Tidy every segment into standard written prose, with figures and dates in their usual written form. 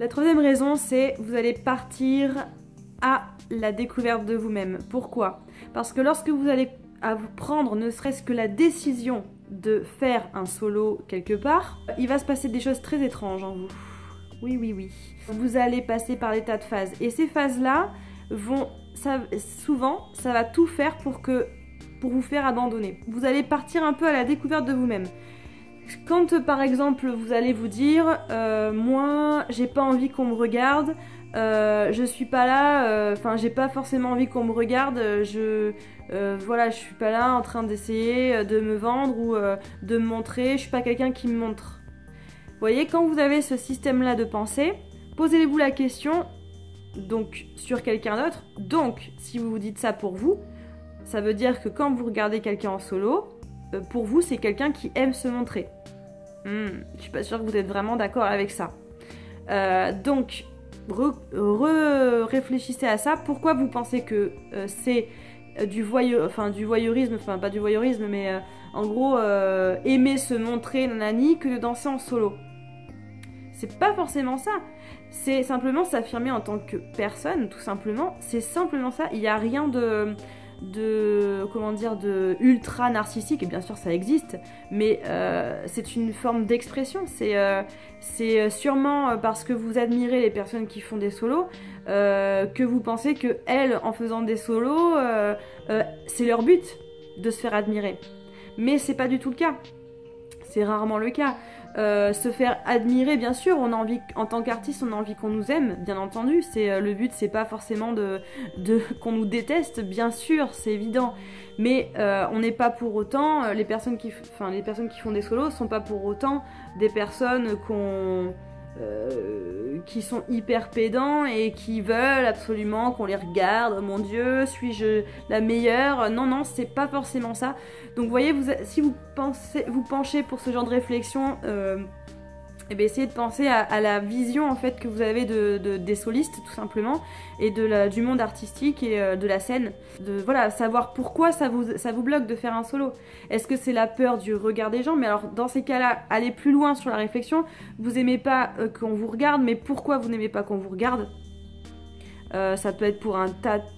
La troisième raison, c'est vous allez partir à la découverte de vous-même. Pourquoi? Parce que lorsque vous allez à vous prendre ne serait-ce que la décision de faire un solo quelque part, il va se passer des choses très étranges en vous. Oui, oui, oui. Vous allez passer par des tas de phases. Et ces phases-là vont... souvent, ça va tout faire pour vous faire abandonner. Vous allez partir un peu à la découverte de vous-même. Quand, par exemple, vous allez vous dire moi, j'ai pas envie qu'on me regarde, je suis pas là, enfin, j'ai pas forcément envie qu'on me regarde, voilà, je suis pas là en train d'essayer de me vendre ou de me montrer, je suis pas quelqu'un qui me montre. Vous voyez, quand vous avez ce système-là de pensée, posez-vous la question, donc, sur quelqu'un d'autre. Donc, si vous vous dites ça pour vous, ça veut dire que quand vous regardez quelqu'un en solo, pour vous, c'est quelqu'un qui aime se montrer. Je suis pas sûre que vous êtes vraiment d'accord avec ça. Donc, réfléchissez à ça. Pourquoi vous pensez que c'est du voyeurisme, enfin pas du voyeurisme, mais en gros, aimer se montrer, nanani, que de danser en solo? C'est pas forcément ça. C'est simplement s'affirmer en tant que personne, tout simplement. C'est simplement ça. Il n'y a rien de comment dire, de ultra narcissique, et bien sûr ça existe, mais c'est une forme d'expression. C'est sûrement parce que vous admirez les personnes qui font des solos que vous pensez que elles, en faisant des solos, c'est leur but de se faire admirer. Mais c'est pas du tout le cas. C'est rarement le cas. Se faire admirer, bien sûr, on a envie, en tant qu'artiste, on a envie qu'on nous aime, bien entendu. Le but, c'est pas forcément qu'on nous déteste, bien sûr, c'est évident. Mais on n'est pas pour autant, les personnes qui font des solos sont pas pour autant des personnes qui sont hyper pédants et qui veulent absolument qu'on les regarde. Oh mon Dieu, suis-je la meilleure? Non, non, c'est pas forcément ça. Donc vous voyez, si vous penchez pour ce genre de réflexion, et bien essayez de penser à la vision en fait que vous avez des solistes tout simplement, et du monde artistique et de la scène. Voilà, savoir pourquoi ça vous bloque de faire un solo. Est-ce que c'est la peur du regard des gens? Mais alors dans ces cas-là, allez plus loin sur la réflexion. Vous aimez pas qu'on vous regarde, mais pourquoi vous n'aimez pas qu'on vous regarde? Ça peut être pour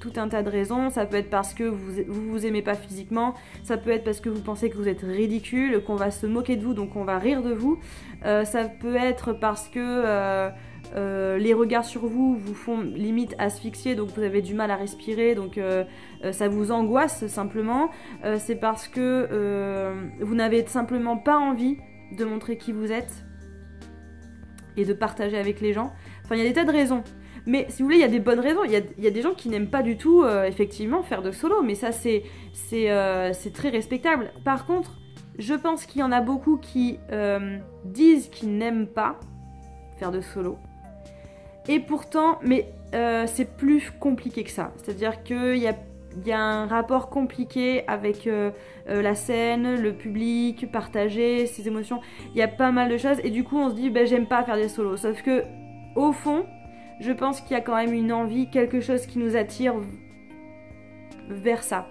tout un tas de raisons. Ça peut être parce que vous aimez pas physiquement. Ça peut être parce que vous pensez que vous êtes ridicule, qu'on va se moquer de vous, donc on va rire de vous. Ça peut être parce que les regards sur vous font limite asphyxier, donc vous avez du mal à respirer, donc ça vous angoisse simplement. C'est parce que vous n'avez simplement pas envie de montrer qui vous êtes et de partager avec les gens. Enfin, il y a des tas de raisons. Mais si vous voulez, il y a des bonnes raisons. Il y a des gens qui n'aiment pas du tout, effectivement, faire de solo. Mais ça, c'est très respectable. Par contre, je pense qu'il y en a beaucoup qui disent qu'ils n'aiment pas faire de solo. Et pourtant, mais c'est plus compliqué que ça. C'est-à-dire qu'il y a un rapport compliqué avec la scène, le public, partager ses émotions. Il y a pas mal de choses. Et du coup, on se dit, ben, j'aime pas faire des solos. Sauf que, au fond, je pense qu'il y a quand même une envie, quelque chose qui nous attire vers ça.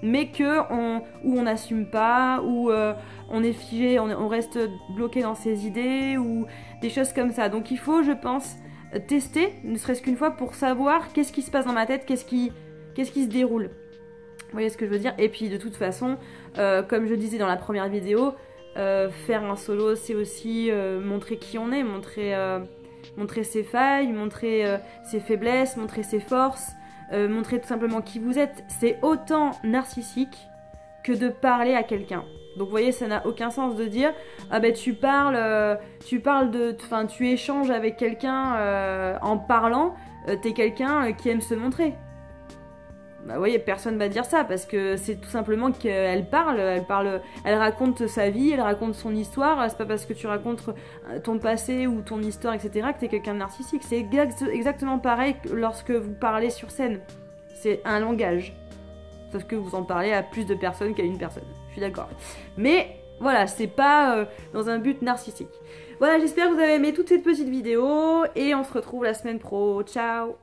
Mais où on n'assume pas, où on est figé, on reste bloqué dans ses idées, ou des choses comme ça. Donc il faut, je pense, tester, ne serait-ce qu'une fois, pour savoir qu'est-ce qui se passe dans ma tête, qu'est-ce qui se déroule. Vous voyez ce que je veux dire? Et puis de toute façon, comme je disais dans la première vidéo, faire un solo, c'est aussi montrer qui on est, montrer ses failles, montrer ses faiblesses, montrer ses forces, montrer tout simplement qui vous êtes. C'est autant narcissique que de parler à quelqu'un. Donc vous voyez, ça n'a aucun sens de dire ah ben tu échanges avec quelqu'un en parlant, t'es quelqu'un qui aime se montrer. Bah vous voyez, personne va dire ça parce que c'est tout simplement qu'elle elle raconte sa vie, elle raconte son histoire. C'est pas parce que tu racontes ton passé ou ton histoire, etc. que t'es quelqu'un de narcissique. C'est exactement pareil lorsque vous parlez sur scène. C'est un langage. Sauf que vous en parlez à plus de personnes qu'à une personne. Je suis d'accord. Mais voilà, c'est pas dans un but narcissique. Voilà, j'espère que vous avez aimé toute cette petite vidéo et on se retrouve la semaine pro. Ciao!